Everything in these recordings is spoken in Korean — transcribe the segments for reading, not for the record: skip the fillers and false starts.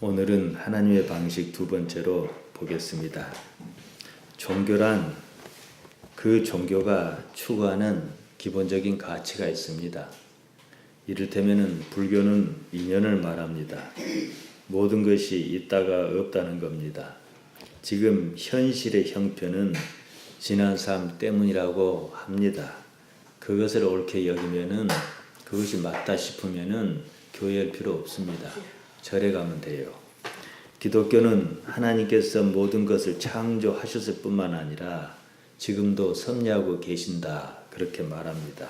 오늘은 하나님의 방식 두 번째로 보겠습니다. 종교란 그 종교가 추구하는 기본적인 가치가 있습니다. 이를테면 불교는 인연을 말합니다. 모든 것이 있다가 없다는 겁니다. 지금 현실의 형편은 지난 삶 때문이라고 합니다. 그것을 옳게 여기면은 그것이 맞다 싶으면은 교회할 필요 없습니다. 절에 가면 돼요. 기독교는 하나님께서 모든 것을 창조하셨을 뿐만 아니라 지금도 섭리하고 계신다 그렇게 말합니다.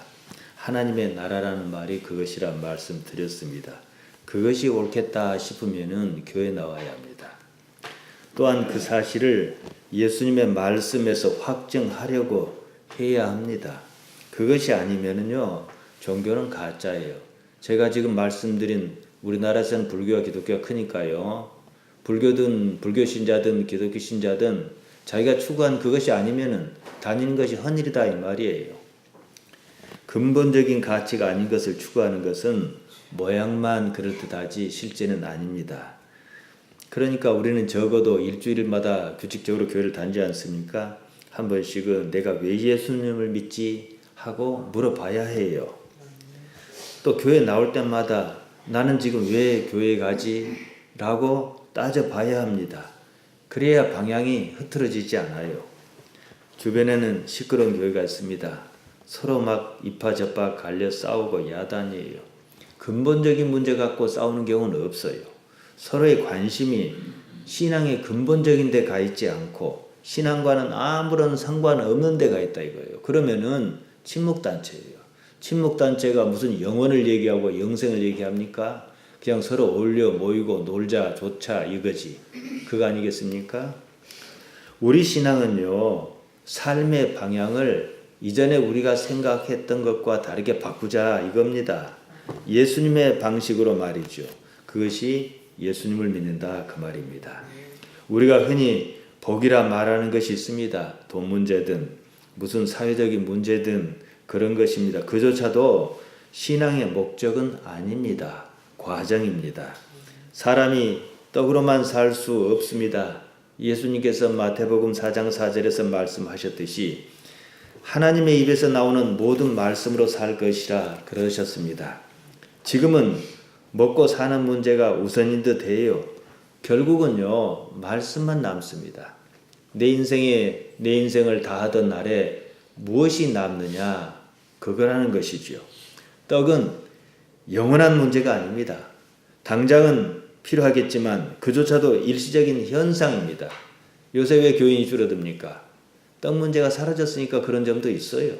하나님의 나라라는 말이 그것이라 말씀드렸습니다. 그것이 옳겠다 싶으면은 교회 나와야 합니다. 또한 그 사실을 예수님의 말씀에서 확증하려고 해야 합니다. 그것이 아니면은요 종교는 가짜예요. 제가 지금 말씀드린 우리나라에서는 불교와 기독교가 크니까요. 불교든 불교 신자든 기독교 신자든 자기가 추구한 그것이 아니면은 다니는 것이 헛일이다 이 말이에요. 근본적인 가치가 아닌 것을 추구하는 것은 모양만 그럴듯하지 실제는 아닙니다. 그러니까 우리는 적어도 일주일마다 규칙적으로 교회를 다니지 않습니까? 한 번씩은 내가 왜 예수님을 믿지 하고 물어봐야 해요. 또 교회 나올 때마다 나는 지금 왜 교회에 가지? 라고 따져봐야 합니다. 그래야 방향이 흐트러지지 않아요. 주변에는 시끄러운 교회가 있습니다. 서로 막 이파저파 갈려 싸우고 야단이에요. 근본적인 문제 갖고 싸우는 경우는 없어요. 서로의 관심이 신앙의 근본적인 데 가 있지 않고 신앙과는 아무런 상관없는 데 가 있다 이거예요. 그러면은 침묵단체예요. 침묵단체가 무슨 영혼을 얘기하고 영생을 얘기합니까? 그냥 서로 어울려 모이고 놀자 좋자 이거지. 그거 아니겠습니까? 우리 신앙은요 삶의 방향을 이전에 우리가 생각했던 것과 다르게 바꾸자 이겁니다. 예수님의 방식으로 말이죠. 그것이 예수님을 믿는다 그 말입니다. 우리가 흔히 복이라 말하는 것이 있습니다. 돈 문제든 무슨 사회적인 문제든 그런 것입니다. 그조차도 신앙의 목적은 아닙니다. 과정입니다. 사람이 떡으로만 살 수 없습니다. 예수님께서 마태복음 4장 4절에서 말씀하셨듯이 하나님의 입에서 나오는 모든 말씀으로 살 것이라 그러셨습니다. 지금은 먹고 사는 문제가 우선인 듯 해요. 결국은요 말씀만 남습니다. 내 인생을 다하던 날에 무엇이 남느냐 그거라는 것이죠. 떡은 영원한 문제가 아닙니다. 당장은 필요하겠지만 그조차도 일시적인 현상입니다. 요새 왜 교인이 줄어듭니까? 떡 문제가 사라졌으니까 그런 점도 있어요.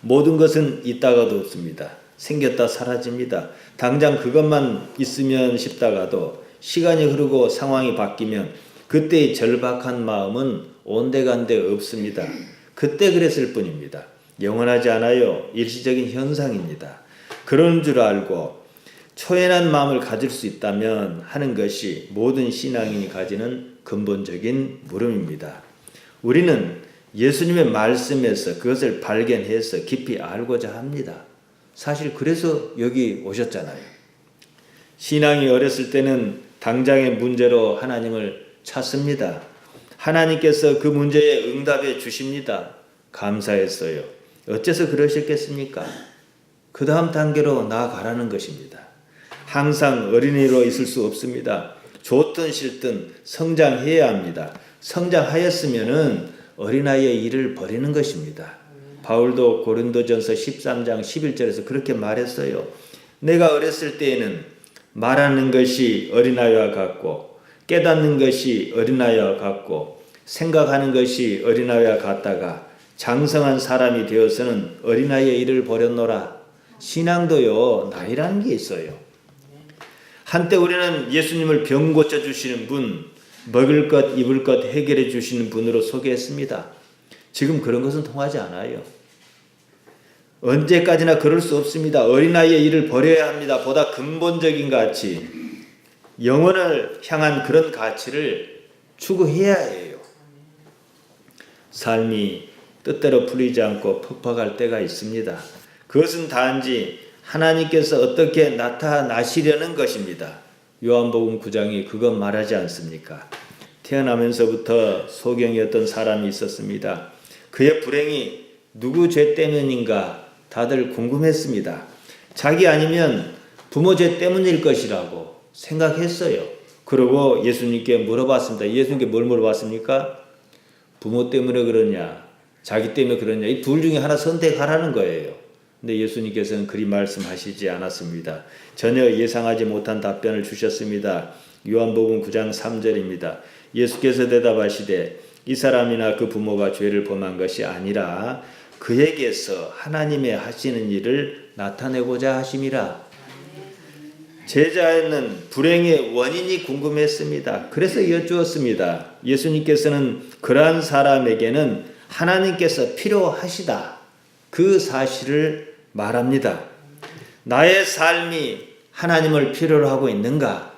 모든 것은 있다가도 없습니다. 생겼다 사라집니다. 당장 그것만 있으면 싶다가도 시간이 흐르고 상황이 바뀌면 그때의 절박한 마음은 온데간데 없습니다. 그때 그랬을 뿐입니다. 영원하지 않아요. 일시적인 현상입니다. 그런 줄 알고 초연한 마음을 가질 수 있다면 하는 것이 모든 신앙인이 가지는 근본적인 물음입니다. 우리는 예수님의 말씀에서 그것을 발견해서 깊이 알고자 합니다. 사실 그래서 여기 오셨잖아요. 신앙이 어렸을 때는 당장의 문제로 하나님을 찾습니다. 하나님께서 그 문제에 응답해 주십니다. 감사했어요. 어째서 그러셨겠습니까? 그 다음 단계로 나아가라는 것입니다. 항상 어린이로 있을 수 없습니다. 좋든 싫든 성장해야 합니다. 성장하였으면은 어린아이의 일을 버리는 것입니다. 바울도 고린도전서 13장 11절에서 그렇게 말했어요. 내가 어렸을 때에는 말하는 것이 어린아이와 같고 깨닫는 것이 어린아이와 같고 생각하는 것이 어린아이와 같다가 장성한 사람이 되어서는 어린아이의 일을 버렸노라. 신앙도요 나이라는 게 있어요. 한때 우리는 예수님을 병 고쳐주시는 분, 먹을 것 입을 것 해결해 주시는 분으로 소개했습니다. 지금 그런 것은 통하지 않아요. 언제까지나 그럴 수 없습니다. 어린아이의 일을 버려야 합니다. 보다 근본적인 가치, 영혼을 향한 그런 가치를 추구해야 해요. 삶이 뜻대로 풀리지 않고 퍽퍽할 때가 있습니다. 그것은 단지 하나님께서 어떻게 나타나시려는 것입니다. 요한복음 9장이 그것 말하지 않습니까? 태어나면서부터 소경이었던 사람이 있었습니다. 그의 불행이 누구 죄 때문인가 다들 궁금했습니다. 자기 아니면 부모 죄 때문일 것이라고 생각했어요. 그리고 예수님께 물어봤습니다. 예수님께 뭘 물어봤습니까? 부모 때문에 그러냐, 자기 때문에 그러냐, 이 둘 중에 하나 선택하라는 거예요. 근데 예수님께서는 그리 말씀하시지 않았습니다. 전혀 예상하지 못한 답변을 주셨습니다. 요한복음 9장 3절입니다. 예수께서 대답하시되 이 사람이나 그 부모가 죄를 범한 것이 아니라 그에게서 하나님의 하시는 일을 나타내고자 하심이라. 제자는 불행의 원인이 궁금했습니다. 그래서 여쭈었습니다. 예수님께서는 그러한 사람에게는 하나님께서 필요하시다, 그 사실을 말합니다. 나의 삶이 하나님을 필요로 하고 있는가?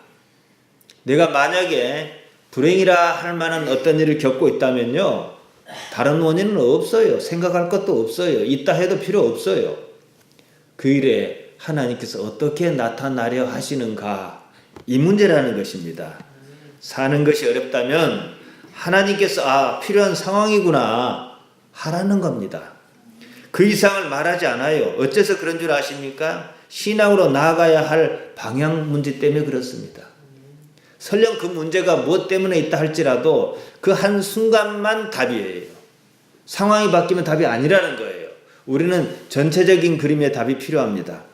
내가 만약에 불행이라 할 만한 어떤 일을 겪고 있다면요, 다른 원인은 없어요. 생각할 것도 없어요. 있다 해도 필요 없어요. 그 일에 하나님께서 어떻게 나타나려 하시는가, 이 문제라는 것입니다. 사는 것이 어렵다면 하나님께서 필요한 상황이구나 하라는 겁니다. 그 이상을 말하지 않아요. 어째서 그런 줄 아십니까? 신앙으로 나아가야 할 방향 문제 때문에 그렇습니다. 설령 그 문제가 무엇 때문에 있다 할지라도 그 한순간만 답이에요. 상황이 바뀌면 답이 아니라는 거예요. 우리는 전체적인 그림의 답이 필요합니다.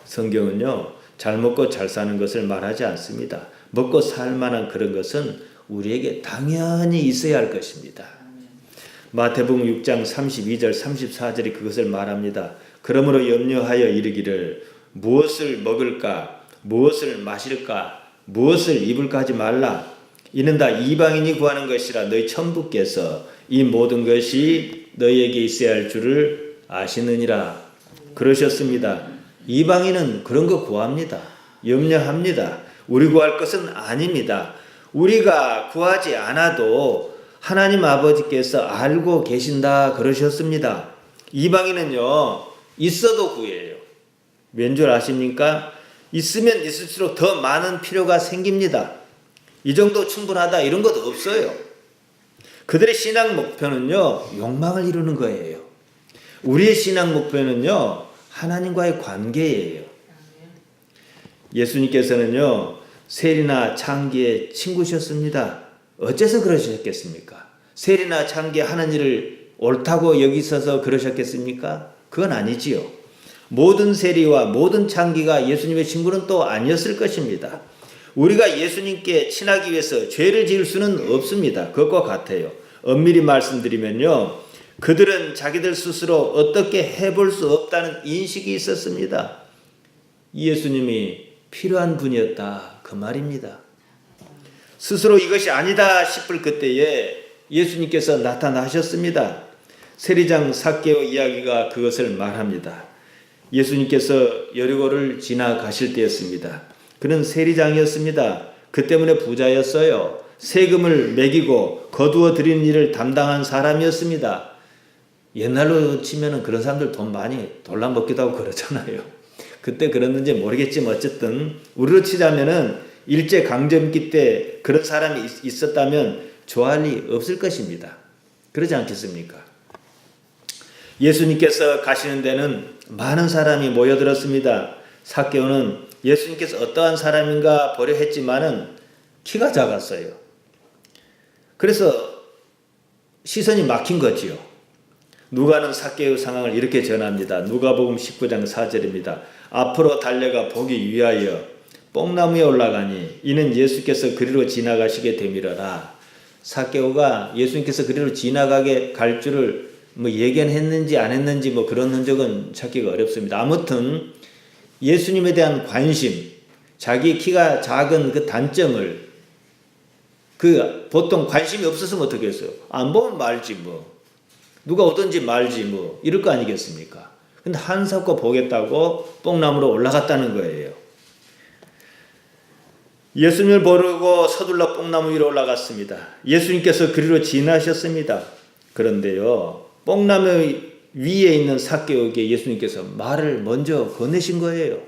성경은요, 잘 먹고 잘 사는 것을 말하지 않습니다. 먹고 살 만한 그런 것은 우리에게 당연히 있어야 할 것입니다. 마태복음 6장 32절 34절이 그것을 말합니다. 그러므로 염려하여 이르기를 무엇을 먹을까, 무엇을 마실까, 무엇을 입을까 하지 말라. 이는 다 이방인이 구하는 것이라 너희 천부께서 이 모든 것이 너희에게 있어야 할 줄을 아시느니라. 그러셨습니다. 이방인은 그런 거 구합니다. 염려합니다. 우리 구할 것은 아닙니다. 우리가 구하지 않아도 하나님 아버지께서 알고 계신다 그러셨습니다. 이방인은요, 있어도 구해요. 왠 줄 아십니까? 있으면 있을수록 더 많은 필요가 생깁니다. 이 정도 충분하다 이런 것도 없어요. 그들의 신앙 목표는요, 욕망을 이루는 거예요. 우리의 신앙 목표는요, 하나님과의 관계예요. 예수님께서는요, 세리나 창기의 친구셨습니다. 어째서 그러셨겠습니까? 세리나 창기 하는 일을 옳다고 여기 있어서 그러셨겠습니까? 그건 아니지요. 모든 세리와 모든 창기가 예수님의 친구는 또 아니었을 것입니다. 우리가 예수님께 친하기 위해서 죄를 지을 수는 없습니다. 그것과 같아요. 엄밀히 말씀드리면요, 그들은 자기들 스스로 어떻게 해볼 수 없다는 인식이 있었습니다. 예수님이 필요한 분이었다, 그 말입니다. 스스로 이것이 아니다 싶을 그때에 예수님께서 나타나셨습니다. 세리장 삭개오 이야기가 그것을 말합니다. 예수님께서 여리고를 지나가실 때였습니다. 그는 세리장이었습니다. 그 때문에 부자였어요. 세금을 매기고 거두어 드리는 일을 담당한 사람이었습니다. 옛날로 치면은 그런 사람들 돈 많이 돌려먹기도 하고 그러잖아요. 그때 그랬는지 모르겠지만 어쨌든 우리로 치자면은 일제강점기 때 그런 사람이 있었다면 좋아할 리 없을 것입니다. 그러지 않겠습니까? 예수님께서 가시는 데는 많은 사람이 모여들었습니다. 삭개오는 예수님께서 어떠한 사람인가 보려 했지만은 키가 작았어요. 그래서 시선이 막힌 거지요. 누가는 삭개오 상황을 이렇게 전합니다. 누가복음 19장 4절입니다. 앞으로 달려가 보기 위하여 뽕나무에 올라가니 이는 예수께서 그리로 지나가시게 되밀어라. 삭개오가 예수님께서 그리로 지나가게 갈 줄을 예견했는지 안 했는지 그런 흔적은 찾기가 어렵습니다. 아무튼 예수님에 대한 관심, 자기 키가 작은 그 단점을 보통 관심이 없었으면 어떻게 했어요? 안 보면 말지 누가 오든지 말지 이럴 거 아니겠습니까? 근데 한사코 보겠다고 뽕나무로 올라갔다는 거예요. 예수님을 보려고 서둘러 뽕나무 위로 올라갔습니다. 예수님께서 그리로 지나셨습니다. 그런데요, 뽕나무 위에 있는 삭개오에게 예수님께서 말을 먼저 건네신 거예요.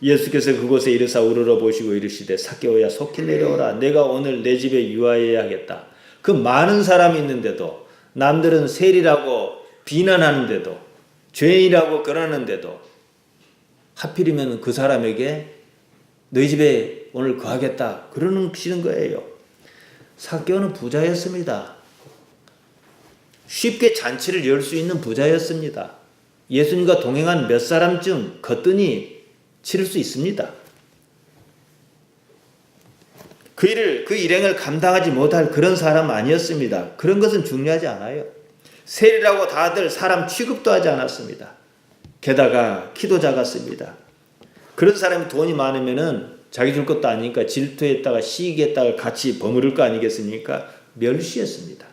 예수께서 그곳에 이르사 우러러 보시고 이르시되 삭개오야 속히 내려오라. 내가 오늘 내 집에 유하여야 하겠다. 그 많은 사람이 있는데도, 남들은 세리라고 비난하는데도, 죄인이라고 그러는데도 하필이면 그 사람에게 너희 집에 오늘 거하겠다 그러시는 거예요. 삭개오는 부자였습니다. 쉽게 잔치를 열 수 있는 부자였습니다. 예수님과 동행한 몇 사람쯤 거뜬히 치를 수 있습니다. 그 일행을 감당하지 못할 그런 사람 아니었습니다. 그런 것은 중요하지 않아요. 세리라고 다들 사람 취급도 하지 않았습니다. 게다가 키도 작았습니다. 그런 사람이 돈이 많으면은 자기 줄 것도 아니니까 질투했다가 시기했다가 같이 버무를 거 아니겠습니까? 멸시했습니다.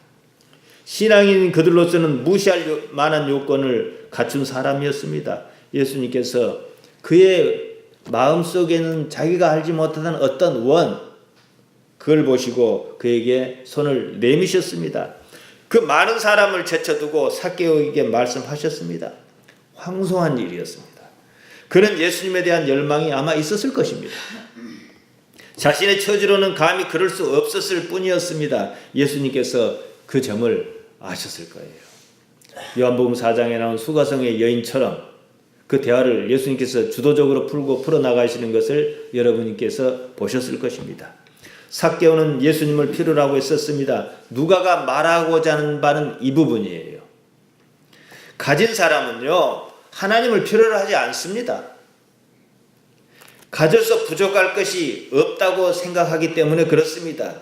신앙인 그들로서는 무시할 만한 요건을 갖춘 사람이었습니다. 예수님께서 그의 마음속에는 자기가 알지 못하는 어떤 그걸 보시고 그에게 손을 내미셨습니다. 그 많은 사람을 제쳐두고 삭개오에게 말씀하셨습니다. 황송한 일이었습니다. 그는 예수님에 대한 열망이 아마 있었을 것입니다. 자신의 처지로는 감히 그럴 수 없었을 뿐이었습니다. 예수님께서 그 점을 아셨을 거예요. 요한복음 4장에 나온 수가성의 여인처럼 그 대화를 예수님께서 주도적으로 풀어나가시는 것을 여러분께서 보셨을 것입니다. 삭개오는 예수님을 필요로 하고 있었습니다. 누가가 말하고자 하는 바는 이 부분이에요. 가진 사람은요, 하나님을 필요로 하지 않습니다. 가져서 부족할 것이 없다고 생각하기 때문에 그렇습니다.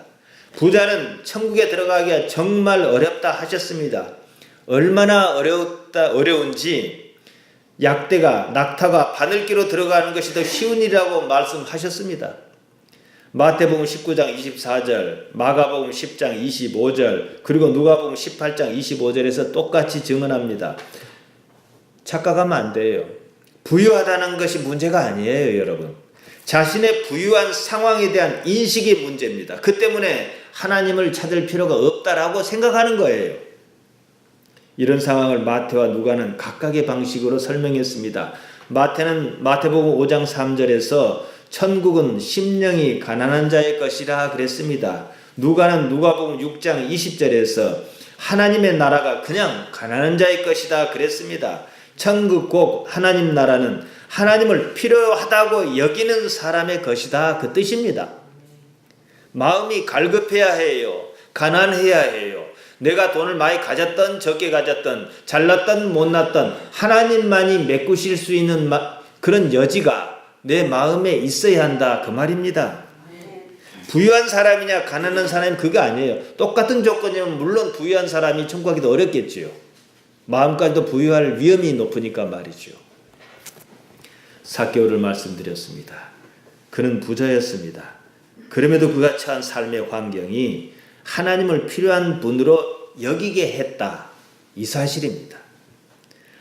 부자는 천국에 들어가기가 정말 어렵다 하셨습니다. 얼마나 어려운지 낙타가 바늘기로 들어가는 것이 더 쉬운 일이라고 말씀하셨습니다. 마태복음 19장 24절, 마가복음 10장 25절, 그리고 누가복음 18장 25절에서 똑같이 증언합니다. 착각하면 안 돼요. 부유하다는 것이 문제가 아니에요, 여러분. 자신의 부유한 상황에 대한 인식이 문제입니다. 그 때문에 하나님을 찾을 필요가 없다라고 생각하는 거예요. 이런 상황을 마태와 누가는 각각의 방식으로 설명했습니다. 마태복음 5장 3절에서 천국은 심령이 가난한 자의 것이라 그랬습니다. 누가는 누가복음 6장 20절에서 하나님의 나라가 그냥 가난한 자의 것이다 그랬습니다. 천국 곧 하나님 나라는 하나님을 필요하다고 여기는 사람의 것이다 그 뜻입니다. 마음이 갈급해야 해요. 가난해야 해요. 내가 돈을 많이 가졌던 적게 가졌던 잘났던 못났던 하나님만이 메꾸실 수 있는 그런 여지가 내 마음에 있어야 한다 그 말입니다. 부유한 사람이냐 가난한 사람이 그게 아니에요. 똑같은 조건이면 물론 부유한 사람이 천국 가기도 어렵겠지요. 마음까지도 부유할 위험이 높으니까 말이죠. 삭개오를 말씀드렸습니다. 그는 부자였습니다. 그럼에도 그가 처한 삶의 환경이 하나님을 필요한 분으로 여기게 했다. 이 사실입니다.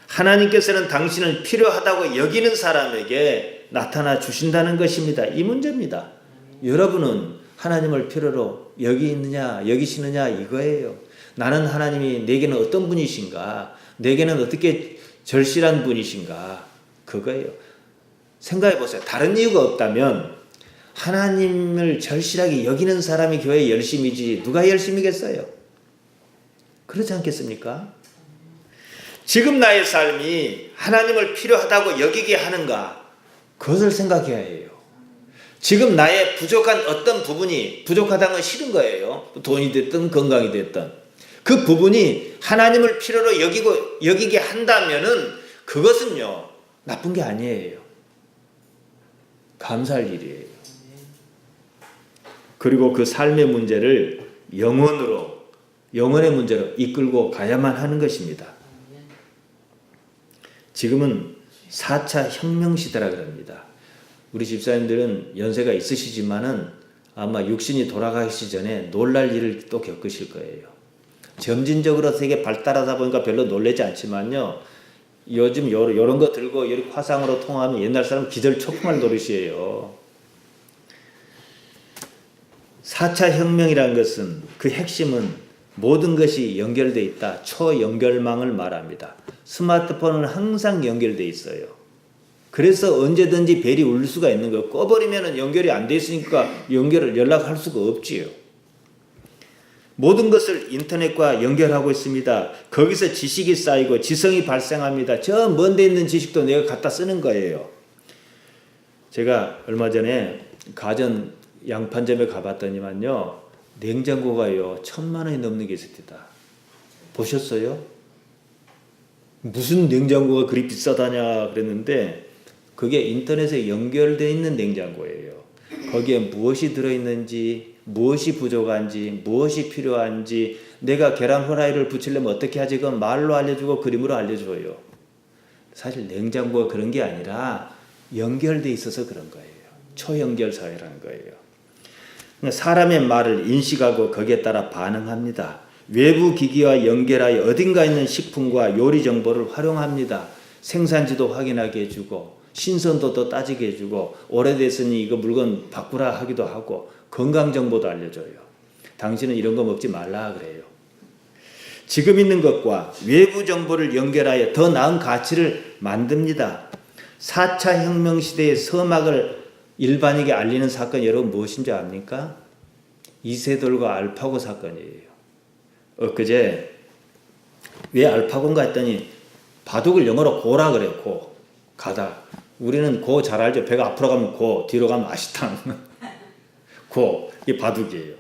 하나님께서는 당신을 필요하다고 여기는 사람에게 나타나 주신다는 것입니다. 이 문제입니다. 여러분은 하나님을 필요로 여기시느냐 이거예요. 나는 하나님이 내게는 어떤 분이신가? 내게는 어떻게 절실한 분이신가? 그거예요. 생각해 보세요. 다른 이유가 없다면 하나님을 절실하게 여기는 사람이 교회에 열심이지 누가 열심이겠어요? 그렇지 않겠습니까? 지금 나의 삶이 하나님을 필요하다고 여기게 하는가? 그것을 생각해야 해요. 지금 나의 부족한 어떤 부분이 부족하다는 건 싫은 거예요. 돈이 됐든 건강이 됐든. 그 부분이 하나님을 필요로 여기게 한다면은 그것은요, 나쁜 게 아니에요. 감사할 일이에요. 그리고 그 삶의 문제를 영혼의 문제로 이끌고 가야만 하는 것입니다. 지금은 4차 혁명 시대라 그럽니다. 우리 집사님들은 연세가 있으시지만은 아마 육신이 돌아가기 전에 놀랄 일을 또 겪으실 거예요. 점진적으로 세계 발달하다 보니까 별로 놀라지 않지만요. 요즘 요런 거 들고 이렇게 화상으로 통화하면 옛날 사람 기절 초풍할 노릇이에요. 4차 혁명이라는 것은 그 핵심은 모든 것이 연결되어 있다. 초연결망을 말합니다. 스마트폰은 항상 연결되어 있어요. 그래서 언제든지 벨이 울릴 수가 있는 거예요. 꺼버리면 연결이 안 돼 있으니까 연락할 수가 없지요. 모든 것을 인터넷과 연결하고 있습니다. 거기서 지식이 쌓이고 지성이 발생합니다. 저 먼 데 있는 지식도 내가 갖다 쓰는 거예요. 제가 얼마 전에 가전 양판점에 가봤더니만요, 냉장고가요 1,000만 원이 넘는 게 있습니다. 보셨어요? 무슨 냉장고가 그리 비싸다냐 그랬는데 그게 인터넷에 연결되어 있는 냉장고예요. 거기에 무엇이 들어있는지, 무엇이 부족한지, 무엇이 필요한지, 내가 계란 후라이를 부치려면 어떻게 하지, 그건 말로 알려주고 그림으로 알려줘요. 사실 냉장고가 그런 게 아니라 연결되어 있어서 그런 거예요. 초연결 사회라는 거예요. 사람의 말을 인식하고 거기에 따라 반응합니다. 외부 기기와 연결하여 어딘가 있는 식품과 요리 정보를 활용합니다. 생산지도 확인하게 해주고 신선도도 따지게 해주고 오래됐으니 이거 물건 바꾸라 하기도 하고 건강 정보도 알려줘요. 당신은 이런 거 먹지 말라 그래요. 지금 있는 것과 외부 정보를 연결하여 더 나은 가치를 만듭니다. 4차 혁명 시대의 서막을 일반에게 알리는 사건 여러분 무엇인지 압니까? 이세돌과 알파고 사건이에요. 엊그제 왜 알파고인가 했더니 바둑을 영어로 고라 그래요. 고. 가다. 우리는 고 잘 알죠. 배가 앞으로 가면 고, 뒤로 가면 아시탕. 고. 이게 바둑이에요.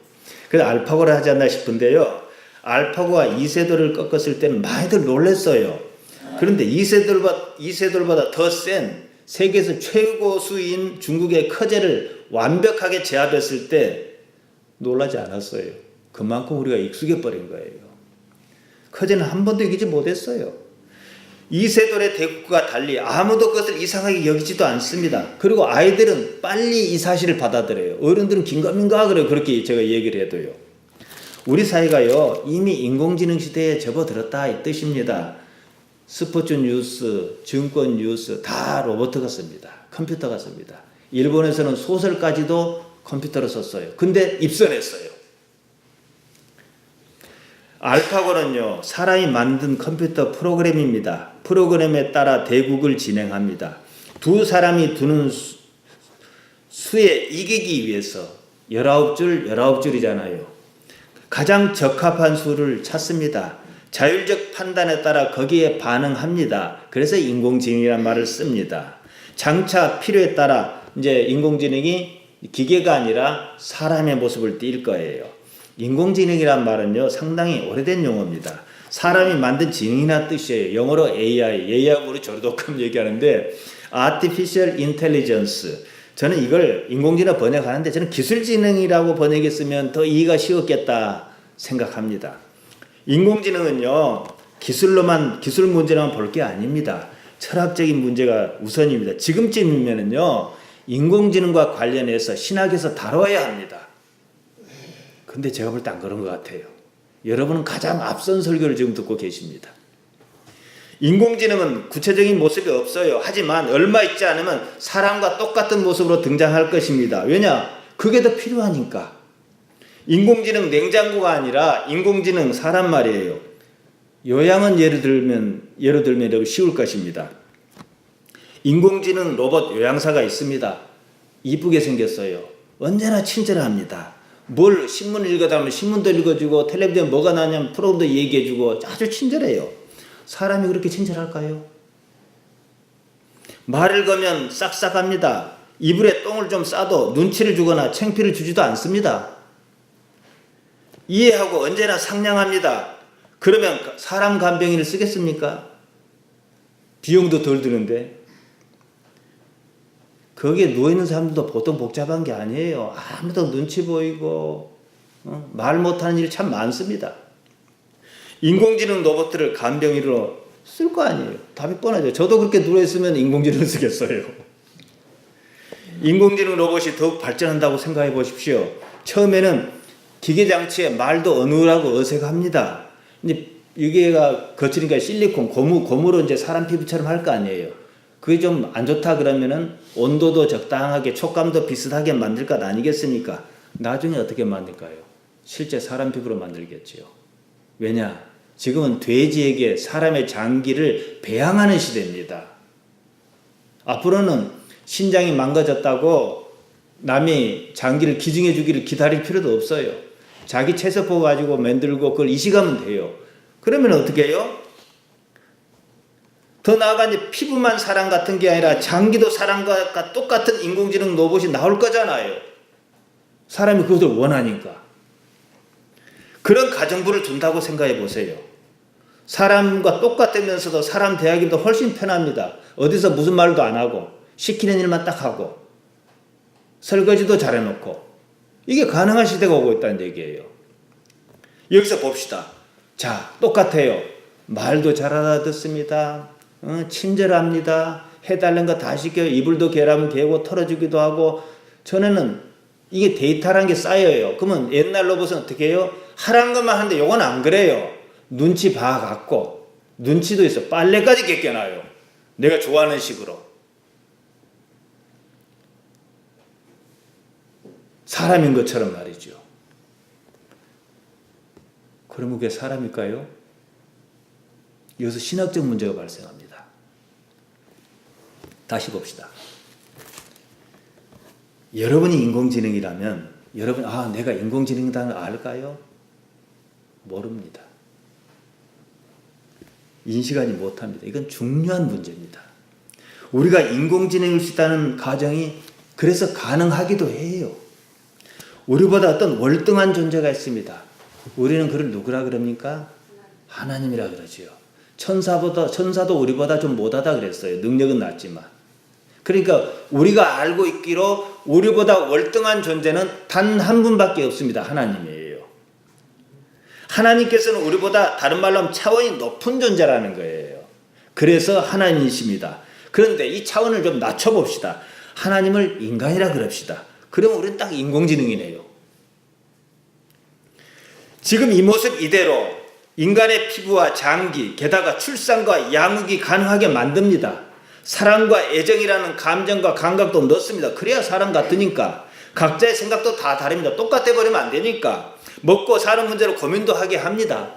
그래서 알파고를 하지 않나 싶은데요. 알파고가 이세돌을 꺾었을 때는 많이들 놀랐어요. 그런데 이세돌보다 더 센 세계에서 최고수인 중국의 커제를 완벽하게 제압했을 때 놀라지 않았어요. 그만큼 우리가 익숙해 버린 거예요. 커제는 한 번도 이기지 못했어요. 이세돌의 대국과 달리 아무도 그것을 이상하게 여기지도 않습니다. 그리고 아이들은 빨리 이 사실을 받아들여요. 어른들은 긴가민가 그래요. 그렇게 제가 얘기를 해도요. 우리 사회가요 이미 인공지능 시대에 접어들었다 이 뜻입니다. 스포츠 뉴스, 증권 뉴스 다 로봇가 씁니다. 컴퓨터가 씁니다. 일본에서는 소설까지도 컴퓨터로 썼어요. 근데 입선했어요. 알파고는요 사람이 만든 컴퓨터 프로그램입니다. 프로그램에 따라 대국을 진행합니다. 두 사람이 두는 수에 이기기 위해서 19줄이잖아요. 가장 적합한 수를 찾습니다. 자율적 판단에 따라 거기에 반응합니다. 그래서 인공지능이라는 말을 씁니다. 장차 필요에 따라 이제 인공지능이 기계가 아니라 사람의 모습을 띌 거예요. 인공지능이란 말은요 상당히 오래된 용어입니다. 사람이 만든 지능이란 뜻이에요. 영어로 AI하고 우리 조르독감 얘기하는데 Artificial Intelligence. 저는 이걸 인공지능 번역하는데 저는 기술지능이라고 번역했으면 더 이해가 쉬웠겠다 생각합니다. 인공지능은요 기술 문제로만 볼 게 아닙니다. 철학적인 문제가 우선입니다. 지금쯤이면은요 인공지능과 관련해서 신학에서 다뤄야 합니다. 근데 제가 볼 때 안 그런 것 같아요. 여러분은 가장 앞선 설교를 지금 듣고 계십니다. 인공지능은 구체적인 모습이 없어요. 하지만 얼마 있지 않으면 사람과 똑같은 모습으로 등장할 것입니다. 왜냐? 그게 더 필요하니까. 인공지능 냉장고가 아니라 인공지능 사람 말이에요. 요양은 예를 들면 여러분 쉬울 것입니다. 인공지능 로봇 요양사가 있습니다. 이쁘게 생겼어요. 언제나 친절합니다. 뭘 신문을 읽어다 보면 신문도 읽어주고 텔레비전 뭐가 나냐면 프로그램도 얘기해주고 아주 친절해요. 사람이 그렇게 친절할까요? 말을 거면 싹싹합니다. 이불에 똥을 좀 싸도 눈치를 주거나 창피를 주지도 않습니다. 이해하고 언제나 상냥합니다. 그러면 사람 간병인을 쓰겠습니까? 비용도 덜 드는데. 거기에 누워있는 사람들도 보통 복잡한 게 아니에요. 아무도 눈치 보이고 말 못하는 일이 참 많습니다. 인공지능 로봇을 간병인으로 쓸 거 아니에요. 답이 뻔하죠. 저도 그렇게 누워있으면 인공지능을 쓰겠어요. 인공지능 로봇이 더욱 발전한다고 생각해 보십시오. 처음에는 기계장치에 말도 어눌하고 어색합니다. 이제 이게가 거치니까 실리콘, 고무로 이제 사람 피부처럼 할 거 아니에요. 그게 좀 안 좋다 그러면은 온도도 적당하게 촉감도 비슷하게 만들 것 아니겠습니까? 나중에 어떻게 만들까요? 실제 사람 피부로 만들겠지요. 왜냐? 지금은 돼지에게 사람의 장기를 배양하는 시대입니다. 앞으로는 신장이 망가졌다고 남이 장기를 기증해 주기를 기다릴 필요도 없어요. 자기 체세포 가지고 만들고 그걸 이식하면 돼요. 그러면 어떻게 해요? 더 나아가 이제 피부만 사람 같은 게 아니라 장기도 사람과 똑같은 인공지능 로봇이 나올 거잖아요. 사람이 그것을 원하니까. 그런 가정부를 둔다고 생각해 보세요. 사람과 똑같으면서도 사람 대하기도 훨씬 편합니다. 어디서 무슨 말도 안 하고 시키는 일만 딱 하고 설거지도 잘해놓고 이게 가능한 시대가 오고 있다는 얘기예요. 여기서 봅시다. 자, 똑같아요. 말도 잘 알아듣습니다. 친절합니다. 해달라는 거 다 시켜요. 이불도 개라면 개고 털어주기도 하고. 전에는 이게 데이터라는 게 쌓여요. 그러면 옛날 로봇은 어떻게 해요? 하라는 것만 하는데 요건 안 그래요. 눈치 봐갖고 눈치도 있어. 빨래까지 벗겨놔요. 내가 좋아하는 식으로. 사람인 것처럼 말이죠. 그러면 그게 사람일까요? 여기서 신학적 문제가 발생합니다. 다시 봅시다. 여러분이 인공지능이라면 여러분 내가 인공지능이라는 걸 알까요? 모릅니다. 인식하지 못합니다. 이건 중요한 문제입니다. 우리가 인공지능일 수 있다는 가정이 그래서 가능하기도 해요. 우리보다 어떤 월등한 존재가 있습니다. 우리는 그를 누구라 그럽니까? 하나님이라 그러지요. 천사도 우리보다 좀 못하다 그랬어요. 능력은 낮지만. 그러니까 우리가 알고 있기로 우리보다 월등한 존재는 단 한 분밖에 없습니다. 하나님이에요. 하나님께서는 우리보다 다른 말로 하면 차원이 높은 존재라는 거예요. 그래서 하나님이십니다. 그런데 이 차원을 좀 낮춰봅시다. 하나님을 인간이라 그럽시다. 그럼 우리는 딱 인공지능이네요. 지금 이 모습 이대로 인간의 피부와 장기, 게다가 출산과 양육이 가능하게 만듭니다. 사랑과 애정이라는 감정과 감각도 넣습니다. 그래야 사람 같으니까. 각자의 생각도 다 다릅니다. 똑같아 버리면 안 되니까. 먹고 사는 문제로 고민도 하게 합니다.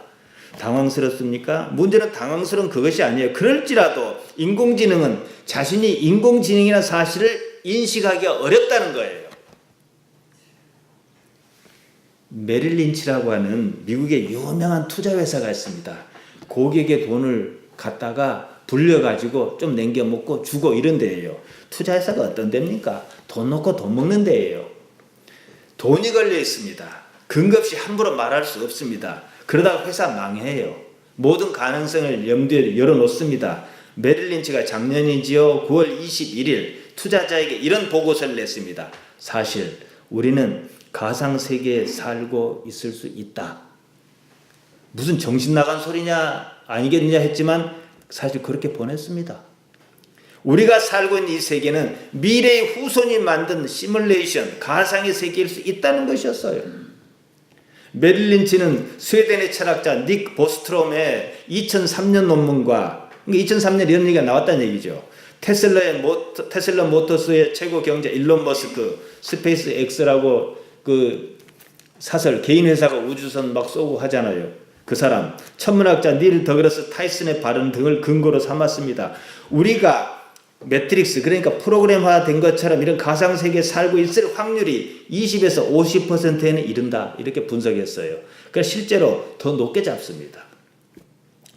당황스럽습니까? 문제는 당황스러운 그것이 아니에요. 그럴지라도 인공지능은 자신이 인공지능이라는 사실을 인식하기가 어렵다는 거예요. 메릴 린치라고 하는 미국의 유명한 투자회사가 있습니다. 고객의 돈을 갖다가 불려가지고 좀 남겨먹고 주고 이런 데예요. 투자회사가 어떤 데입니까? 돈 넣고 돈 먹는 데예요. 돈이 걸려 있습니다. 근거 없이 함부로 말할 수 없습니다. 그러다가 회사 망해요. 모든 가능성을 염두에 열어놓습니다. 메릴 린치가 작년이지요. 9월 21일 투자자에게 이런 보고서를 냈습니다. 사실 우리는 가상세계에 살고 있을 수 있다. 무슨 정신 나간 소리냐 아니겠느냐 했지만 사실 그렇게 보냈습니다. 우리가 살고 있는 이 세계는 미래의 후손이 만든 시뮬레이션, 가상의 세계일 수 있다는 것이었어요. 메릴 린치는 스웨덴의 철학자 닉 보스트롬의 2003년 논문과 2003년 이런 얘기가 나왔다는 얘기죠. 테슬라 모터스의 최고 경제 일론 머스크, 스페이스 X라고 그 사설 개인 회사가 우주선 막 쏘고 하잖아요. 그 사람 천문학자 닐 더그라스 타이슨의 발언 등을 근거로 삼았습니다. 우리가 매트릭스 그러니까 프로그램화된 것처럼 이런 가상세계에 살고 있을 확률이 20에서 50%에는 이른다 이렇게 분석했어요. 그러니까 실제로 더 높게 잡습니다.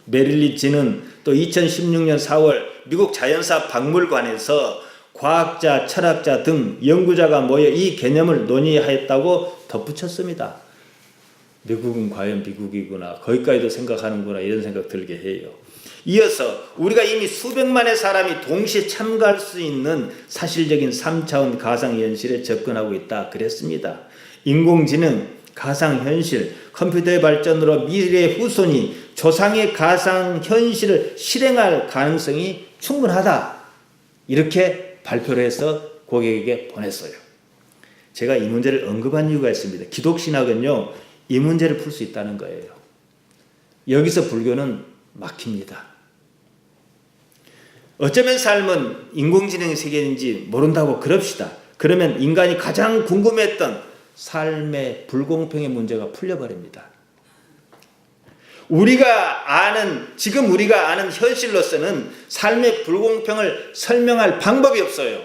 메릴 린치는 또 2016년 4월 미국 자연사 박물관에서 과학자, 철학자 등 연구자가 모여 이 개념을 논의하였다고 덧붙였습니다. 미국은 과연 미국이구나. 거기까지도 생각하는구나. 이런 생각 들게 해요. 이어서 우리가 이미 수백만의 사람이 동시에 참가할 수 있는 사실적인 3차원 가상현실에 접근하고 있다. 그랬습니다. 인공지능, 가상현실, 컴퓨터의 발전으로 미래의 후손이 조상의 가상현실을 실행할 가능성이 충분하다. 이렇게 발표를 해서 고객에게 보냈어요. 제가 이 문제를 언급한 이유가 있습니다. 기독신학은요. 이 문제를 풀 수 있다는 거예요. 여기서 불교는 막힙니다. 어쩌면 삶은 인공지능의 세계인지 모른다고 그럽시다. 그러면 인간이 가장 궁금했던 삶의 불공평의 문제가 풀려버립니다. 지금 우리가 아는 현실로서는 삶의 불공평을 설명할 방법이 없어요.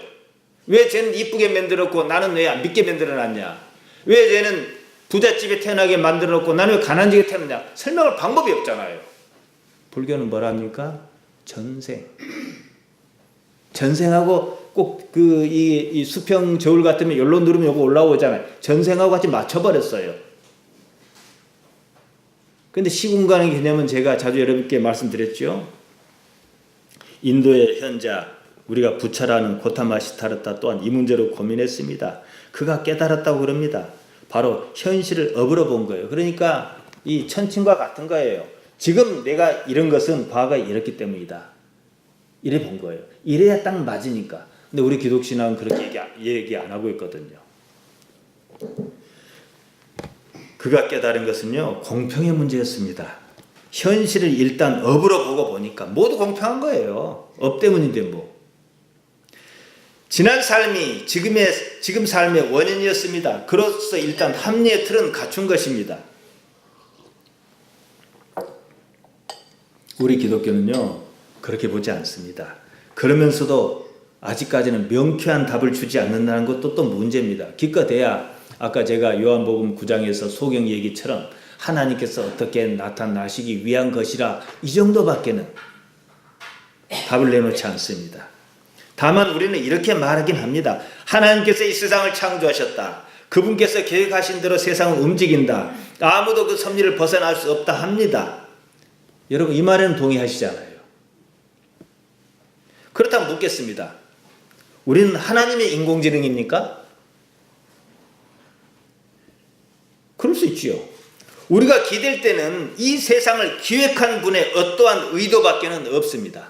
왜 쟤는 이쁘게 만들었고 나는 왜 안 믿게 만들어놨냐? 왜 쟤는 부잣집에 태어나게 만들어놓고 나는 왜 가난지게 태어났냐? 설명할 방법이 없잖아요. 불교는 뭐랍니까? 전생하고 꼭 이 수평 저울 같으면 열로 누르면 요거 올라오잖아요. 전생하고 같이 맞춰버렸어요. 근데 시공간의 개념은 제가 자주 여러분께 말씀드렸죠. 인도의 현자, 우리가 부차라는 고타마 시타르타 또한 이 문제로 고민했습니다. 그가 깨달았다고 그럽니다. 바로 현실을 업으로 본 거예요. 그러니까 이 천칭과 같은 거예요. 지금 내가 이런 것은 과거에 이랬기 때문이다. 이래 본 거예요. 이래야 딱 맞으니까. 근데 우리 기독신앙은 그렇게 얘기 안 하고 있거든요. 그가 깨달은 것은요, 공평의 문제였습니다. 현실을 일단 업으로 보고 보니까 모두 공평한 거예요. 업 때문인데 뭐. 지난 삶이 지금 삶의 원인이었습니다. 그로서 일단 합리의 틀은 갖춘 것입니다. 우리 기독교는요, 그렇게 보지 않습니다. 그러면서도 아직까지는 명쾌한 답을 주지 않는다는 것도 또 문제입니다. 기껏해야 아까 제가 요한복음 9장에서 소경 얘기처럼 하나님께서 어떻게 나타나시기 위한 것이라 이 정도밖에는 답을 내놓지 않습니다. 다만 우리는 이렇게 말하긴 합니다. 하나님께서 이 세상을 창조하셨다. 그분께서 계획하신 대로 세상을 움직인다. 아무도 그 섭리를 벗어날 수 없다 합니다. 여러분 이 말에는 동의하시잖아요. 그렇다면 묻겠습니다. 우리는 하나님의 인공지능입니까? 그럴 수 있지요. 우리가 기댈 때는 이 세상을 기획한 분의 어떠한 의도밖에는 없습니다.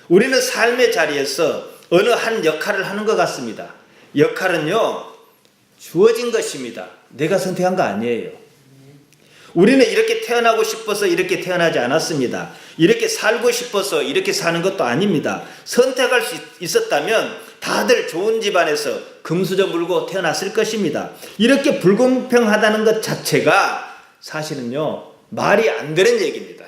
우리는 삶의 자리에서 어느 한 역할을 하는 것 같습니다. 역할은요, 주어진 것입니다. 내가 선택한 거 아니에요. 우리는 이렇게 태어나고 싶어서 이렇게 태어나지 않았습니다. 이렇게 살고 싶어서 이렇게 사는 것도 아닙니다. 선택할 수 있었다면 다들 좋은 집안에서 금수저 물고 태어났을 것입니다. 이렇게 불공평하다는 것 자체가 사실은요, 말이 안 되는 얘기입니다.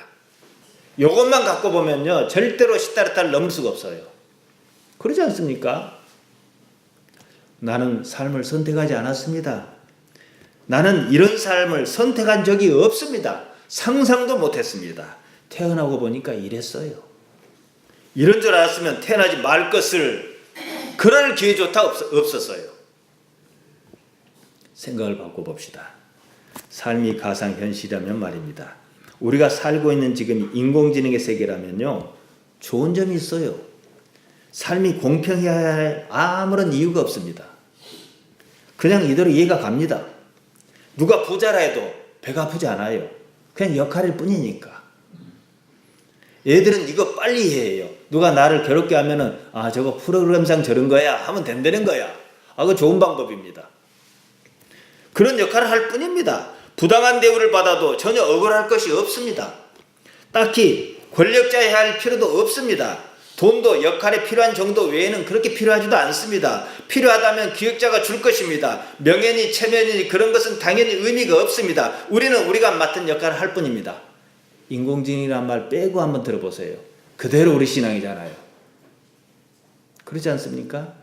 이것만 갖고 보면요, 절대로 시타르타를 넘을 수가 없어요. 그러지 않습니까? 나는 삶을 선택하지 않았습니다. 나는 이런 삶을 선택한 적이 없습니다. 상상도 못했습니다. 태어나고 보니까 이랬어요. 이런 줄 알았으면 태어나지 말 것을 그럴 기회조차 없었어요. 생각을 바꿔봅시다. 삶이 가상현실이라면 말입니다. 우리가 살고 있는 지금 인공지능의 세계라면요, 좋은 점이 있어요. 삶이 공평해야 할 아무런 이유가 없습니다. 그냥 이대로 이해가 갑니다. 누가 부자라 해도 배가 아프지 않아요. 그냥 역할일 뿐이니까. 애들은 이거 빨리 해요. 누가 나를 괴롭게 하면은 저거 프로그램상 저런 거야 하면 된다는 거야. 그거 좋은 방법입니다. 그런 역할을 할 뿐입니다. 부당한 대우를 받아도 전혀 억울할 것이 없습니다. 딱히 권력자여야 할 필요도 없습니다. 돈도 역할에 필요한 정도 외에는 그렇게 필요하지도 않습니다. 필요하다면 기획자가 줄 것입니다. 명예니 체면이니 그런 것은 당연히 의미가 없습니다. 우리는 우리가 맡은 역할을 할 뿐입니다. 인공지능이란 말 빼고 한번 들어보세요. 그대로 우리 신앙이잖아요. 그렇지 않습니까?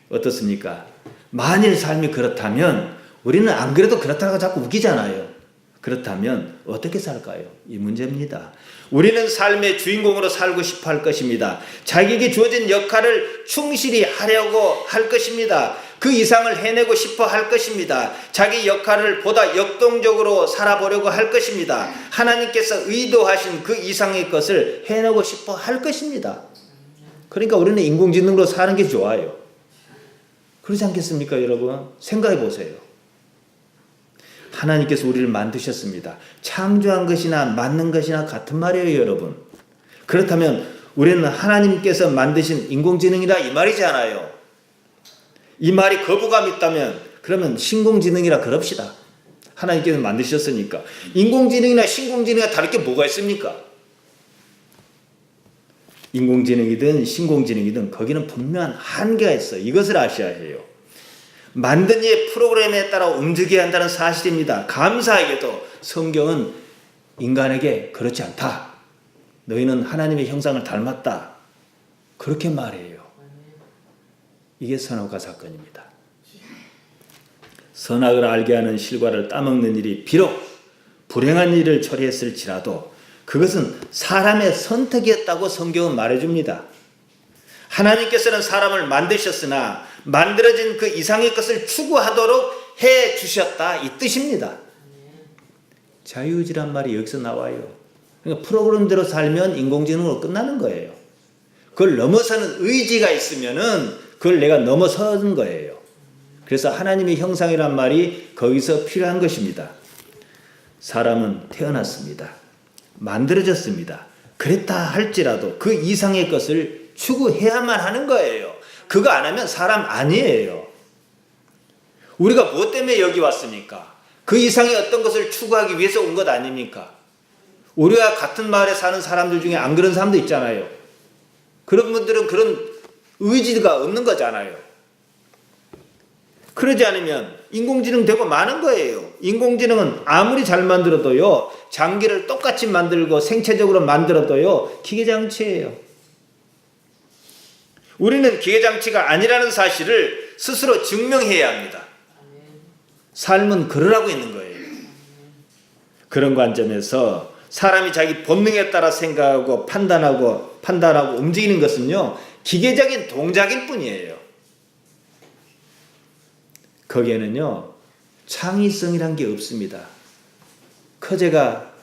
어떻습니까? 만일 삶이 그렇다면 우리는 안 그래도 그렇다고 자꾸 웃기잖아요. 그렇다면 어떻게 살까요? 이 문제입니다. 우리는 삶의 주인공으로 살고 싶어 할 것입니다. 자기에게 주어진 역할을 충실히 하려고 할 것입니다. 그 이상을 해내고 싶어 할 것입니다. 자기 역할을 보다 역동적으로 살아보려고 할 것입니다. 하나님께서 의도하신 그 이상의 것을 해내고 싶어 할 것입니다. 그러니까 우리는 인공지능으로 사는 게 좋아요. 그렇지 않겠습니까, 여러분? 생각해 보세요. 하나님께서 우리를 만드셨습니다. 창조한 것이나 만든 것이나 같은 말이에요, 여러분. 그렇다면 우리는 하나님께서 만드신 인공지능이라 이 말이잖아요. 이 말이 거부감이 있다면 그러면 신공지능이라 그럽시다. 하나님께서 만드셨으니까. 인공지능이나 신공지능이 다를 게 뭐가 있습니까? 인공지능이든 신공지능이든 거기는 분명한 한계가 있어요. 이것을 아셔야 해요. 만든 이의 프로그램에 따라 움직여야 한다는 사실입니다. 감사하게도 성경은 인간에게 그렇지 않다. 너희는 하나님의 형상을 닮았다. 그렇게 말해요. 이게 선악과 사건입니다. 선악을 알게 하는 실과를 따먹는 일이 비록 불행한 일을 처리했을지라도 그것은 사람의 선택이었다고 성경은 말해줍니다. 하나님께서는 사람을 만드셨으나 만들어진 그 이상의 것을 추구하도록 해 주셨다, 이 뜻입니다. 자유의지란 말이 여기서 나와요. 그러니까 프로그램대로 살면 인공지능으로 끝나는 거예요. 그걸 넘어서는 의지가 있으면은 그걸 내가 넘어서는 거예요. 그래서 하나님의 형상이란 말이 거기서 필요한 것입니다. 사람은 태어났습니다. 만들어졌습니다. 그랬다 할지라도 그 이상의 것을 추구해야만 하는 거예요. 그거 안 하면 사람 아니에요. 우리가 뭐 때문에 여기 왔습니까? 그 이상의 어떤 것을 추구하기 위해서 온 것 아닙니까? 우리와 같은 마을에 사는 사람들 중에 안 그런 사람도 있잖아요. 그런 분들은 그런 의지가 없는 거잖아요. 그러지 않으면 인공지능 되고 마는 거예요. 인공지능은 아무리 잘 만들어도요, 장기를 똑같이 만들고 생체적으로 만들어도요, 기계장치예요. 우리는 기계장치가 아니라는 사실을 스스로 증명해야 합니다. 삶은 그러라고 있는 거예요. 그런 관점에서 사람이 자기 본능에 따라 생각하고 판단하고 움직이는 것은요, 기계적인 동작일 뿐이에요. 거기에는요, 창의성이란 게 없습니다. 커제가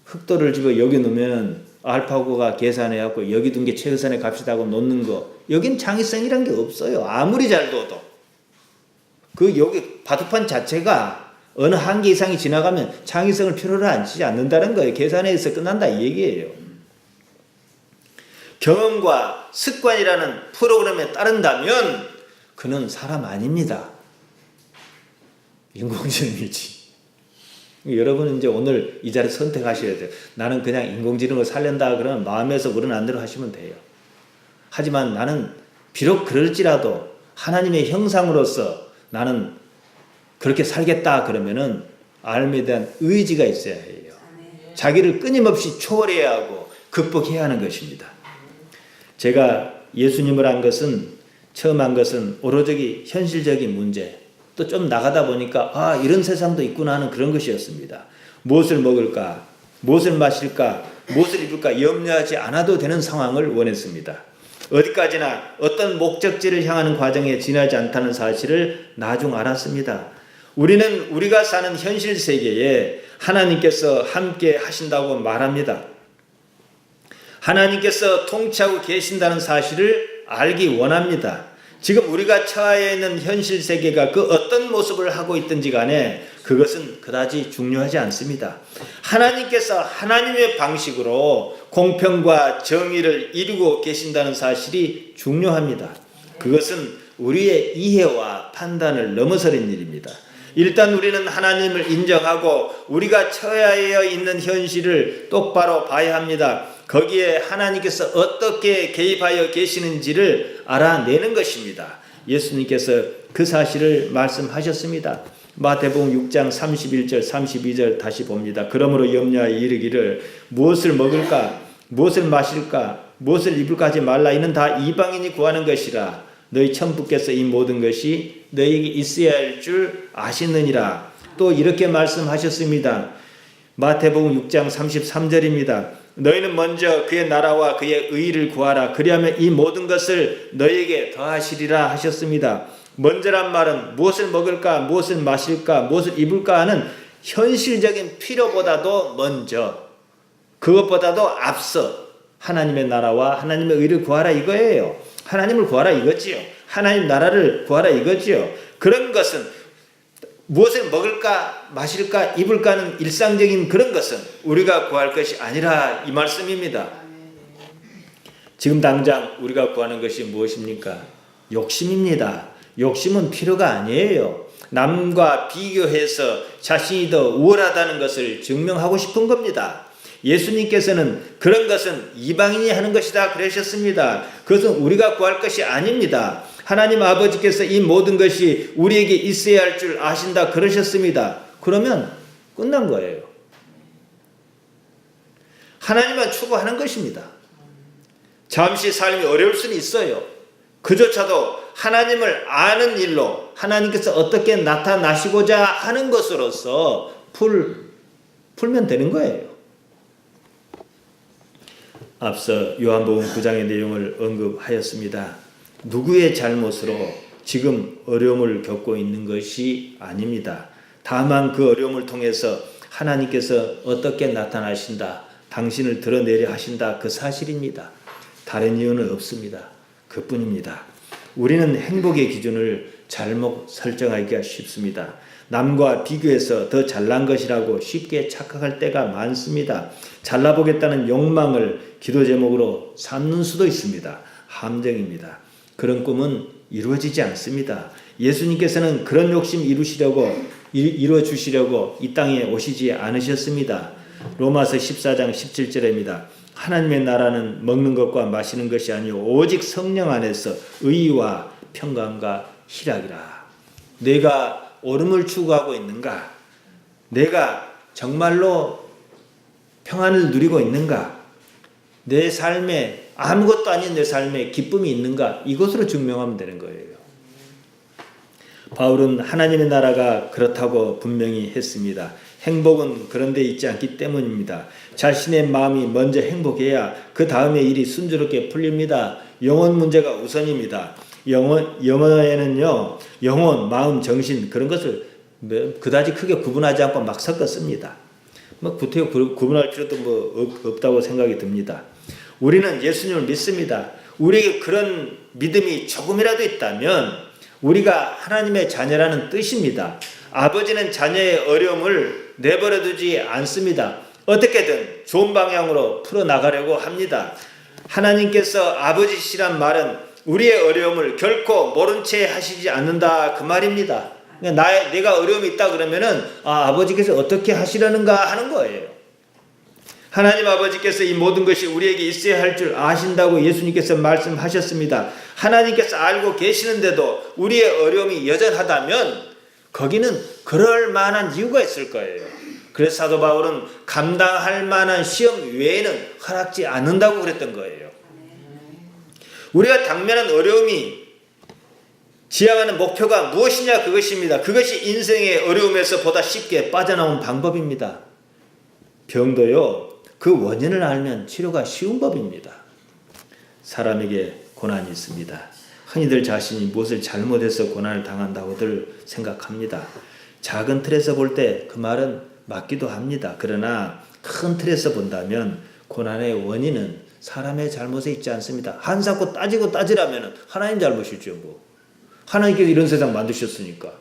흑도를 집어 여기 놓으면 알파고가 계산해갖고 여기 둔 게 최우선의 값이라고 놓는 거, 여긴 창의성이란 게 없어요. 아무리 잘 둬도. 여기 바둑판 자체가 어느 한계 이상이 지나가면 창의성을 필요로 하지 않는다는 거예요. 계산해서 끝난다 이 얘기예요. 경험과 습관이라는 프로그램에 따른다면 그는 사람 아닙니다. 인공지능이지. 여러분은 이제 오늘 이 자리 선택하셔야 돼요. 나는 그냥 인공지능을 살린다 그러면 마음에서 물은 대로 하시면 돼요. 하지만 나는 비록 그럴지라도 하나님의 형상으로서 나는 그렇게 살겠다 그러면은 삶에 대한 의지가 있어야 해요. 자기를 끊임없이 초월해야 하고 극복해야 하는 것입니다. 제가 예수님을 처음 한 것은 오로지 현실적인 문제, 또 좀 나가다 보니까 이런 세상도 있구나 하는 그런 것이었습니다. 무엇을 먹을까, 무엇을 마실까, 무엇을 입을까 염려하지 않아도 되는 상황을 원했습니다. 어디까지나 어떤 목적지를 향하는 과정에 지나지 않다는 사실을 나중 알았습니다. 우리가 사는 현실 세계에 하나님께서 함께 하신다고 말합니다. 하나님께서 통치하고 계신다는 사실을 알기 원합니다. 지금 우리가 처해 있는 현실 세계가 그 어떤 모습을 하고 있든지 간에 그것은 그다지 중요하지 않습니다. 하나님께서 하나님의 방식으로 공평과 정의를 이루고 계신다는 사실이 중요합니다. 그것은 우리의 이해와 판단을 넘어서는 일입니다. 일단 우리는 하나님을 인정하고 우리가 처해 있는 현실을 똑바로 봐야 합니다. 거기에 하나님께서 어떻게 개입하여 계시는지를 알아내는 것입니다. 예수님께서 그 사실을 말씀하셨습니다. 마태복음 6장 31절 32절 다시 봅니다. 그러므로 염려하여 이르기를 무엇을 먹을까 무엇을 마실까 무엇을 입을까 하지 말라. 이는 다 이방인이 구하는 것이라. 너희 천부께서 이 모든 것이 너희에게 있어야 할 줄 아시느니라. 또 이렇게 말씀하셨습니다. 마태복음 6장 33절입니다. 너희는 먼저 그의 나라와 그의 의의를 구하라. 그리하면 이 모든 것을 너희에게 더하시리라 하셨습니다. 먼저란 말은 무엇을 먹을까, 무엇을 마실까, 무엇을 입을까 하는 현실적인 필요보다도 먼저, 그것보다도 앞서 하나님의 나라와 하나님의 의를 구하라 이거예요. 하나님을 구하라 이거지요. 하나님 나라를 구하라 이거지요. 그런 것은 무엇을 먹을까, 마실까, 입을까 하는 일상적인 그런 것은 우리가 구할 것이 아니라 이 말씀입니다. 지금 당장 우리가 구하는 것이 무엇입니까? 욕심입니다. 욕심은 필요가 아니에요. 남과 비교해서 자신이 더 우월하다는 것을 증명하고 싶은 겁니다. 예수님께서는 그런 것은 이방인이 하는 것이다 그러셨습니다. 그것은 우리가 구할 것이 아닙니다. 하나님 아버지께서 이 모든 것이 우리에게 있어야 할 줄 아신다 그러셨습니다. 그러면 끝난 거예요. 하나님만 추구하는 것입니다. 잠시 삶이 어려울 수는 있어요. 그조차도 하나님을 아는 일로 하나님께서 어떻게 나타나시고자 하는 것으로서 풀면 되는 거예요. 앞서 요한복음 9장의 내용을 언급하였습니다. 누구의 잘못으로 지금 어려움을 겪고 있는 것이 아닙니다. 다만 그 어려움을 통해서 하나님께서 어떻게 나타나신다, 당신을 드러내려 하신다, 그 사실입니다. 다른 이유는 없습니다. 그뿐입니다. 우리는 행복의 기준을 잘못 설정하기가 쉽습니다. 남과 비교해서 더 잘난 것이라고 쉽게 착각할 때가 많습니다. 잘나보겠다는 욕망을 기도 제목으로 삼는 수도 있습니다. 함정입니다. 그런 꿈은 이루어지지 않습니다. 예수님께서는 그런 욕심 이루어주시려고 이 땅에 오시지 않으셨습니다. 로마서 14장 17절입니다. 하나님의 나라는 먹는 것과 마시는 것이 아니요 오직 성령 안에서 의와 평강과 희락이라. 내가 옳음을 추구하고 있는가? 내가 정말로 평안을 누리고 있는가? 내 삶에 아무것도 아닌 내 삶에 기쁨이 있는가? 이것으로 증명하면 되는 거예요. 바울은 하나님의 나라가 그렇다고 분명히 했습니다. 행복은 그런 데 있지 않기 때문입니다. 자신의 마음이 먼저 행복해야 그 다음에 일이 순조롭게 풀립니다. 영혼 문제가 우선입니다. 영어에는요, 영혼, 마음, 정신 그런 것을 그다지 크게 구분하지 않고 막 섞었습니다. 구태여 구분할 필요도 없다고 생각이 듭니다. 우리는 예수님을 믿습니다. 우리에게 그런 믿음이 조금이라도 있다면 우리가 하나님의 자녀라는 뜻입니다. 아버지는 자녀의 어려움을 내버려두지 않습니다. 어떻게든 좋은 방향으로 풀어나가려고 합니다. 하나님께서 아버지시란 말은 우리의 어려움을 결코 모른 채 하시지 않는다 그 말입니다. 내가 어려움이 있다 그러면은 아버지께서 어떻게 하시려는가 하는 거예요. 하나님 아버지께서 이 모든 것이 우리에게 있어야 할 줄 아신다고 예수님께서 말씀하셨습니다. 하나님께서 알고 계시는데도 우리의 어려움이 여전하다면 거기는 그럴 만한 이유가 있을 거예요. 그래서 사도 바울은 감당할 만한 시험 외에는 허락지 않는다고 그랬던 거예요. 우리가 당면한 어려움이 지향하는 목표가 무엇이냐 그것입니다. 그것이 인생의 어려움에서 보다 쉽게 빠져나온 방법입니다. 병도요, 그 원인을 알면 치료가 쉬운 법입니다. 사람에게 고난이 있습니다. 흔히들 자신이 무엇을 잘못해서 고난을 당한다고들 생각합니다. 작은 틀에서 볼 때 그 말은 맞기도 합니다. 그러나 큰 틀에서 본다면 고난의 원인은 사람의 잘못에 있지 않습니다. 한사코 따지라면 하나님 잘못이죠. 하나님께서 이런 세상 만드셨으니까.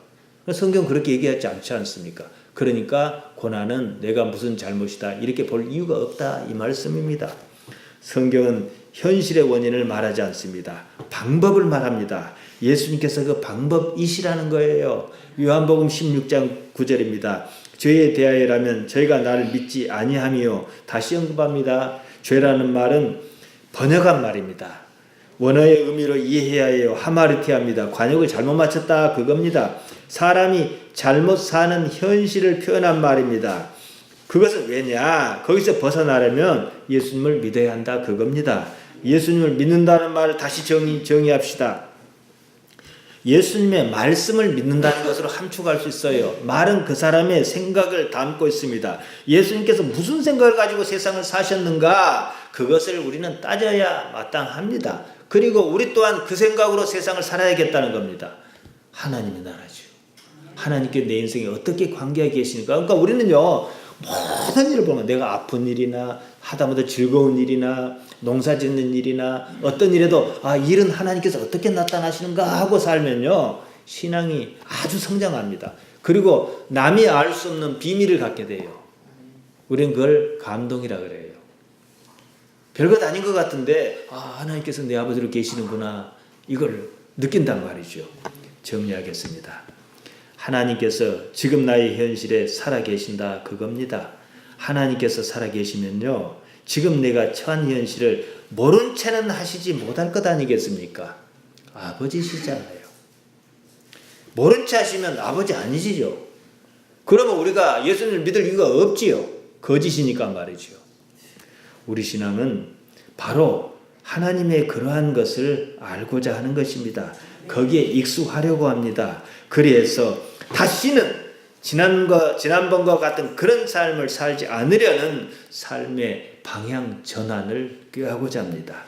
성경 그렇게 얘기하지 않지 않습니까? 그러니까 고난은 내가 무슨 잘못이다 이렇게 볼 이유가 없다 이 말씀입니다. 성경은 현실의 원인을 말하지 않습니다. 방법을 말합니다. 예수님께서 그 방법이시라는 거예요. 요한복음 16장 9절입니다. 죄에 대하여라면 저희가 나를 믿지 아니함이요. 다시 언급합니다. 죄라는 말은 번역한 말입니다. 원어의 의미로 이해해야 해요. 하마르티아입니다. 관역을 잘못 맞췄다 그겁니다. 사람이 잘못 사는 현실을 표현한 말입니다. 그것은 왜냐? 거기서 벗어나려면 예수님을 믿어야 한다 그겁니다. 예수님을 믿는다는 말을 다시 정의합시다. 예수님의 말씀을 믿는다는 것으로 함축할 수 있어요. 말은 그 사람의 생각을 담고 있습니다. 예수님께서 무슨 생각을 가지고 세상을 사셨는가? 그것을 우리는 따져야 마땅합니다. 그리고 우리 또한 그 생각으로 세상을 살아야겠다는 겁니다. 하나님의 나라죠. 하나님께 내 인생에 어떻게 관계하고 계시니까. 그러니까 우리는요, 모든 일을 보면 내가 아픈 일이나 하다못해 즐거운 일이나 농사 짓는 일이나 어떤 일에도 일은 하나님께서 어떻게 나타나시는가 하고 살면요, 신앙이 아주 성장합니다. 그리고 남이 알 수 없는 비밀을 갖게 돼요. 우리는 그걸 감동이라 그래요. 별것 아닌 것 같은데 하나님께서 내 아버지로 계시는구나 이걸 느낀단 말이죠. 정리하겠습니다. 하나님께서 지금 나의 현실에 살아계신다 그겁니다. 하나님께서 살아계시면요, 지금 내가 처한 현실을 모른 채는 하시지 못할 것 아니겠습니까? 아버지시잖아요. 모른 채 하시면 아버지 아니시죠? 그러면 우리가 예수님을 믿을 이유가 없지요. 거짓이니까 말이죠. 우리 신앙은 바로 하나님의 그러한 것을 알고자 하는 것입니다. 거기에 익숙하려고 합니다. 그래서 다시는 지난번과 같은 그런 삶을 살지 않으려는 삶의 방향 전환을 꾀하고자 합니다.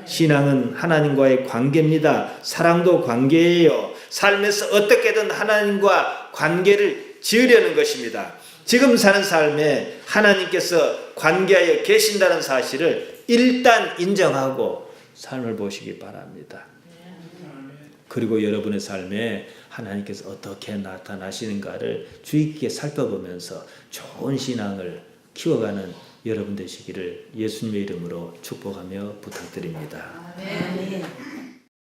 신앙은 하나님과의 관계입니다. 사랑도 관계예요. 삶에서 어떻게든 하나님과 관계를 지으려는 것입니다. 지금 사는 삶에 하나님께서 관계하여 계신다는 사실을 일단 인정하고 삶을 보시기 바랍니다. 그리고 여러분의 삶에 하나님께서 어떻게 나타나시는가를 주의 깊게 살펴보면서 좋은 신앙을 키워가는 여러분 되시기를 예수님의 이름으로 축복하며 부탁드립니다. 아멘.